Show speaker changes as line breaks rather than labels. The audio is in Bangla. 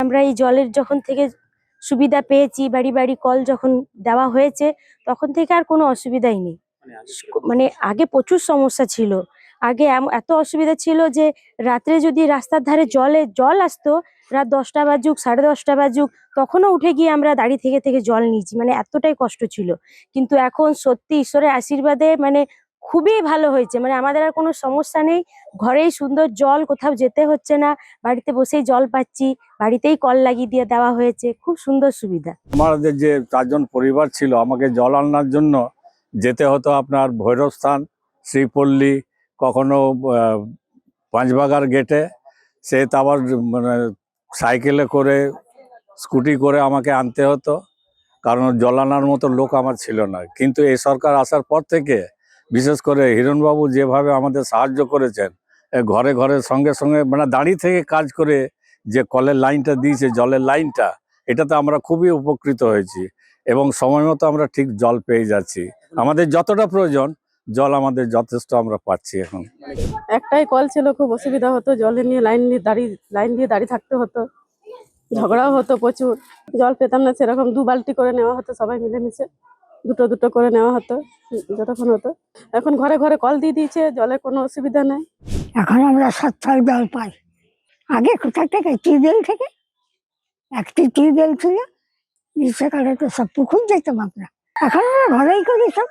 আমরা এই জলের যখন থেকে সুবিধা পেয়েছি, বাড়ি বাড়ি কল যখন দেওয়া হয়েছে, তখন থেকে আর কোনো অসুবিধাই নেই। মানে আগে প্রচুর সমস্যা ছিল। আগে এত অসুবিধা ছিল যে রাত্রে যদি রাস্তার ধারে জল আসতো, রাত 10টা বাজুক 10:30 বাজুক, তখনও উঠে গিয়ে আমরা দাঁড়িয়ে থেকে থেকে জল নিয়েছি, মানে এতটাই কষ্ট ছিল। কিন্তু এখন সত্যি ঈশ্বরের আশীর্বাদে মানে খুবই ভালো হয়েছে, মানে আমাদের আর কোনো সমস্যা নেই। ঘরেই সুন্দর জল, কোথাও যেতে হচ্ছে না, বাড়িতে বসেই জল পাচ্ছি, বাড়িতেই কল লাগিয়ে দিয়ে দেওয়া হয়েছে, খুব সুন্দর সুবিধা।
আমাদের যে 4জন পরিবার ছিল, আমাকে জল আনার জন্য যেতে হতো আপনার ভৈরবস্থান, শ্রীপল্লী, কখনো পাঁচবাগার গেটে। সে তো আবার মানে সাইকেলে করে, স্কুটি করে আমাকে আনতে হতো, কারণ জল আনার মতো লোক আমার ছিল না। কিন্তু এই সরকার আসার পর থেকে, বিশেষ করে হিরণবাবু যেভাবে আমাদের সাহায্য করেছেন, ঘরে ঘরে সঙ্গে সঙ্গে মানে দাঁড়িয়ে থেকে কাজ করে যে কলের লাইনটা দিয়েছে, জলের লাইনটা, এটাতে আমরা খুবই উপকৃত হয়েছি এবং সময় মতো আমরা ঠিক জল পেয়ে যাচ্ছি। আমাদের যতটা প্রয়োজন জল আমাদের যথেষ্ট আমরা পাচ্ছি এখন।
একটাই কল ছিল, খুব অসুবিধা হতো, জলে নিয়ে লাইন দিয়ে দাঁড়িয়ে থাকতে হতো, ঝগড়াও হতো প্রচুর। জল পেতাম না সেরকম, 2 বালতি করে নেওয়া হতো, সবাই মিলেমিশে দুটো দুটো করে নেওয়া হতো যতক্ষণ হতো। এখন ঘরে ঘরে কল দিয়ে দিয়েছে, জলের কোনো অসুবিধা নেই।
এখন আমরা সচ্ছল জল পাই। আগে কোথা থেকে? টিউবওয়েল থেকে। একটি টিউবওয়েল ছিল, গ্রীষ্মকালে তো সব পুকুর যেতাম আমরা। এখন আমরা ঘরেই করি সব।